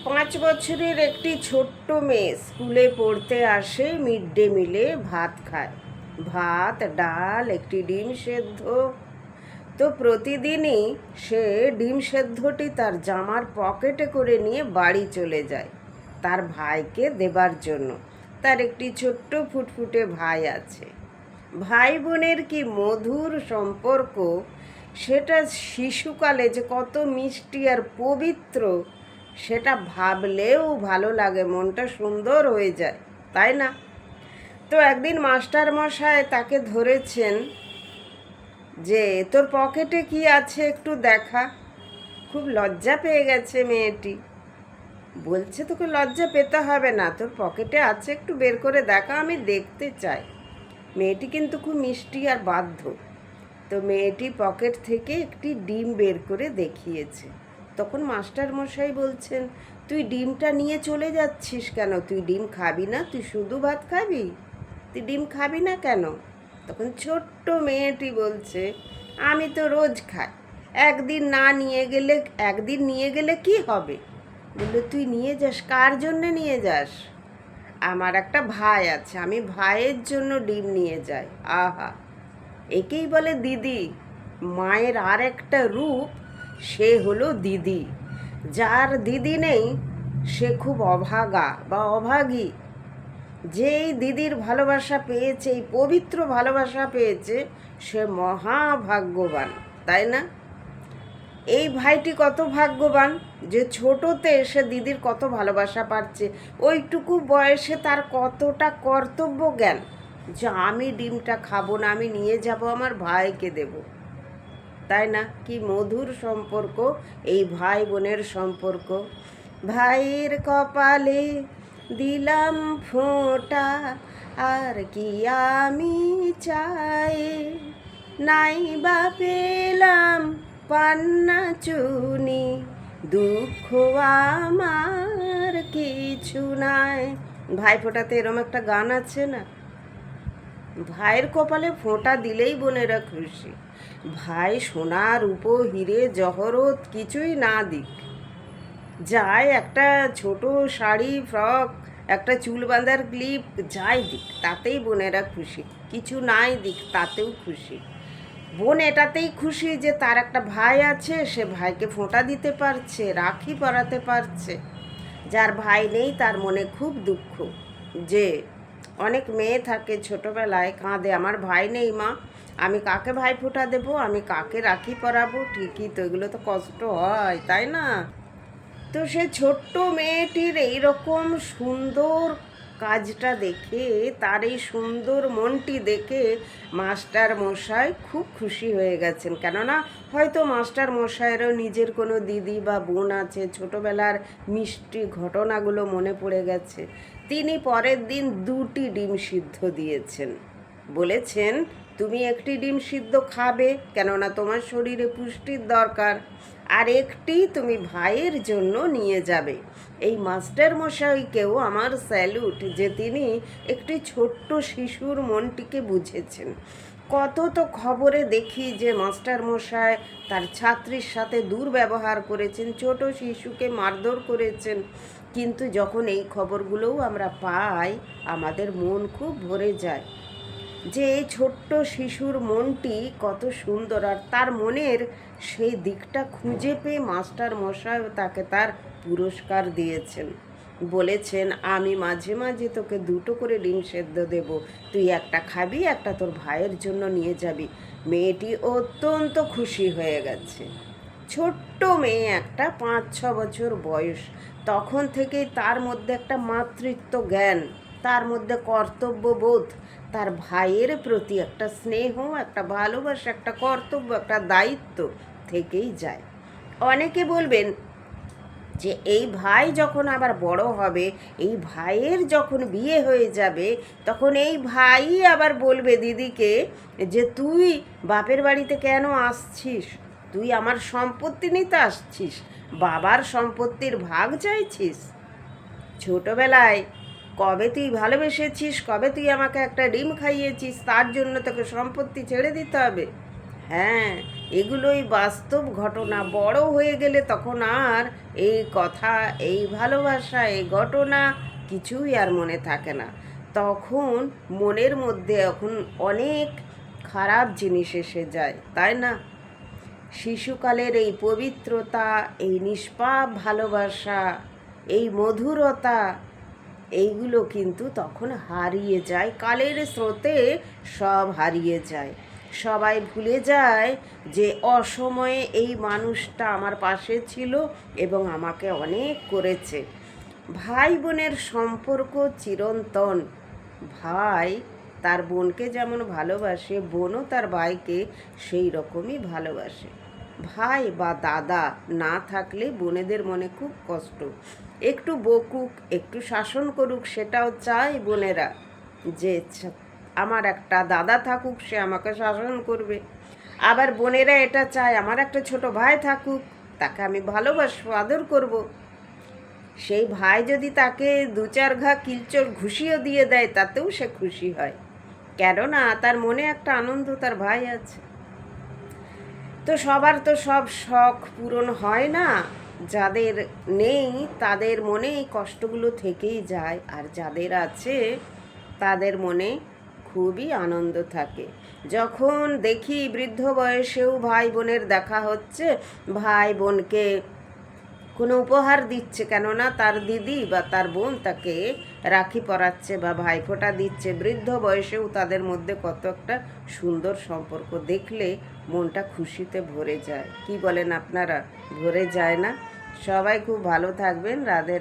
5 বছরের একটি ছোট্ট মেয়ে স্কুলে পড়তে আসে। মিড ডে মিলে ভাত খায়, ভাত, ডাল, একটি ডিম সেদ্ধ। তো প্রতিদিনই সে ডিম সেদ্ধটি তার জামার পকেটে করে নিয়ে বাড়ি চলে যায় তার ভাইকে দেবার জন্য। তার একটি ছোট্ট ফুটফুটে ভাই আছে। ভাই বোনের কি মধুর সম্পর্ক, সেটা শিশুকালে যে কত মিষ্টি আর পবিত্র, সেটা ভাবলেও ভালো লাগে, মনটা সুন্দর হয়ে যায়, তাই না? তো একদিন মাস্টার মশাই তাকে ধরেছেন যে তোর পকেটে কি আছে একটু দেখা। খুব লজ্জা পেয়ে গেছে মেয়েটি, বলছে তোকে লজ্জা পেতে হবে না, তোর পকেটে আছে একটু বের করে দেখা, আমি দেখতে চাই। মেয়েটি কিন্তু খুব মিষ্টি আর বাধ্য। তো মেয়েটি পকেট থেকে একটি ডিম বের করে দেখিয়েছে। তখন মাস্টার মশাই বলছেন, তুই ডিমটা নিয়ে চলে যাচ্ছিস কেন? তুই ডিম খাবি না? তুই শুধু ভাত খাবি? তুই ডিম খাবি না কেন? তখন ছোট্ট মেয়েটি বলছে, আমি তো রোজ খাই, একদিন নিয়ে গেলে কি হবে? বললো, তুই নিয়ে যাস, কার জন্যে নিয়ে যাস? আমার একটা ভাই আছে, আমি ভাইয়ের জন্য ডিম নিয়ে যাই। আহা, একেই বলে দিদি। মায়ের আর একটা রূপ, সে হলো দিদি। যার দিদি নেই সে খুব অভাগা বা অভাগী। যেই দিদির ভালোবাসা পেয়েছে, এই পবিত্র ভালোবাসা পেয়েছে, সে মহাভাগ্যবান, তাই না? এই ভাইটি কত ভাগ্যবান যে ছোটতে সে দিদির কত ভালোবাসা পাচ্ছে। ওইটুকু বয়সে তার কতটা কর্তব্য জ্ঞান যে আমি ডিমটা খাবো না, আমি নিয়ে যাব আমার ভাইকে দেব, তাই না? কি মধুর সম্পর্ক এই ভাই বোনের সম্পর্ক। ভাইয়ের কপালে দিলাম ফোঁটা, আর কি আমি চাই, নাই বা পেলাম পান্না চুনি, দুঃখ আমার কিছু নাই। ভাই ফোঁটাতে এরম একটা গান আছে না, ভাইয়ের কপালে ফোঁটা দিলেই বোনেরা খুশি। ভাই সোনা রূপো হিরে জহরত কিছুই না দিক, যাই একটা ছোট শাড়ি, ফ্রক, একটা চুল বাঁধার ক্লিপ, যাই দিক তাতেই বোনেরা খুশি। কিছু নাই দিক তাতেও খুশি। বোন এটাতেই খুশি যে তার একটা ভাই আছে, সে ভাইকে ফোঁটা দিতে পারছে, রাখি পরাতে পারছে। যার ভাই নেই তার মনে খুব দুঃখ। যে অনেক মেয়ে থাকে ছোটবেলায় কাঁদে, আমার ভাই নেই মা, আমি কাকে ভাই ফোঁটা দেবো, আমি কাকে রাখি পরাবো। ঠিকই তো, এগুলো তো কষ্ট হয়, তাই না? তো সে ছোট্ট মেয়েটির এইরকম সুন্দর কাজটা দেখে, তার এই সুন্দর মনটি দেখে মাস্টার মশাই খুব খুশি হয়ে গেছেন। কেননা হয়তো মাস্টার মশাইয়েরও নিজের কোনো দিদি বা বোন আছে, ছোটোবেলার মিষ্টি ঘটনাগুলো মনে পড়ে গেছে। তিনি পরের দিন 2টি ডিম সিদ্ধ দিয়েছেন, বলেছেন তুমি একটি ডিম সিদ্ধ খাবে, কেননা তোমার শরীরে পুষ্টির দরকার, আর একটি তুমি ভাইয়ের জন্য নিয়ে যাবে। এই মাস্টার মশাইকেও আমার স্যালুট যে তিনি একটি ছোট্ট শিশুর মনটিকে বুঝেছেন। কত তো খবরে দেখি যে মাস্টার মশাই তার ছাত্রীর সাথে দুর্ব্যবহার করেছেন, ছোট শিশুকে মারধর করেছেন। কিন্তু যখন এই খবরগুলোও আমরা পাই, আমাদের মন খুব ভরে যায় যে এই ছোট্ট শিশুর মনটি কত সুন্দর, আর তার মনের সেই দিকটা খুঁজে পেয়ে মাস্টার মশাইও তাকে তার পুরস্কার দিয়েছেন। বলেছেন, আমি মাঝে মাঝে তোকে 2টো করে ডিম সেদ্ধ দেব, তুই একটা খাবি, একটা তোর ভাইয়ের জন্য নিয়ে যাবি। মেয়েটি অত্যন্ত খুশি হয়ে গেছে। ছোট্ট মেয়ে একটা, 5-6 বছর বয়স। তখন থেকেই তার মধ্যে একটা মাতৃত্ব জ্ঞান, তার মধ্যে কর্তব্যবোধ, তার ভাইয়ের প্রতি একটা স্নেহ, একটা ভালোবাসা, একটা কর্তব্য, একটা দায়িত্ব থেকেই যায়। অনেকে বলবেন যে এই ভাই যখন আবার বড় হবে, এই ভাইয়ের যখন বিয়ে হয়ে যাবে, তখন এই ভাই আবার বলবে দিদিকে যে তুই বাপের বাড়িতে কেন আসছিস, তুই আমার সম্পত্তি নিতে আসছিস, বাবার সম্পত্তির ভাগ চাইছিস। ছোটবেলায় কবে তুই ভালোবেসেছিস, কবে তুই আমাকে একটা ডিম খাইয়েছিস, তার জন্য তোকে সম্পত্তি ছেড়ে দিতে হবে? হ্যাঁ, এগুলোই বাস্তব ঘটনা। বড় হয়ে গেলে তখন আর এই কথা, এই ভালোবাসা, এই ঘটনা কিছুই আর মনে থাকে না। তখন মনের মধ্যে এখন অনেক খারাপ জিনিস এসে যায়, তাই না? শিশুকালের এই পবিত্রতা, এই নিষ্পাপ ভালোবাসা, এই মধুরতা, এইগুলো কিন্তু তখন হারিয়ে যায়, কালের স্রোতে সব হারিয়ে যায়। সবাই ভুলে যায় যে অসময়ে এই মানুষটা আমার পাশে ছিল এবং আমাকে অনেক করেছে। ভাই বোনের সম্পর্ক চিরন্তন। ভাই তার বোনকে যেমন ভালোবাসে, বোনও তার ভাইকে সেই রকমই ভালোবাসে। ভাই বা দাদা না থাকলে বোনেদের মনে খুব কষ্ট। একটু বকুক, একটু শাসন করুক, সেটাও চায় বোনেরা, যে আমার একটা দাদা থাকুক, সে আমাকে শাসন করবে। আবার বোনেরা এটা চায় আমার একটা ছোট ভাই থাকুক, তাকে আমি ভালোবাসবো, আদর করব। সেই ভাই যদি তাকে দু চার ঘা কিলচর ঘুষিও দিয়ে দেয়, তাতেও সে খুশি হয়, কেননা তার মনে একটা আনন্দ, তার ভাই আছে। তো সবার তো সব শখ পূরণ হয় না। যাদের নেই তাদের মনে এই কষ্টগুলো থেকেই যায়, আর যাদের আছে তাদের মনে খুবই আনন্দ থাকে। যখন দেখি বৃদ্ধ বয়সেও ভাই বোনের দেখা হচ্ছে, ভাই বোনকে কোনো উপহার দিচ্ছে, কেননা তার দিদি বা তার বোন তাকে রাখি পরাচ্ছে বা ভাইফোঁটা দিচ্ছে, বৃদ্ধ বয়সেও তাদের মধ্যে কত একটা সুন্দর সম্পর্ক, দেখলে মনটা খুশিতে ভরে যায়। কি বলেন আপনারা, ভরে যায় না? সবাই খুব ভালো থাকবেন। রাধে রাধে।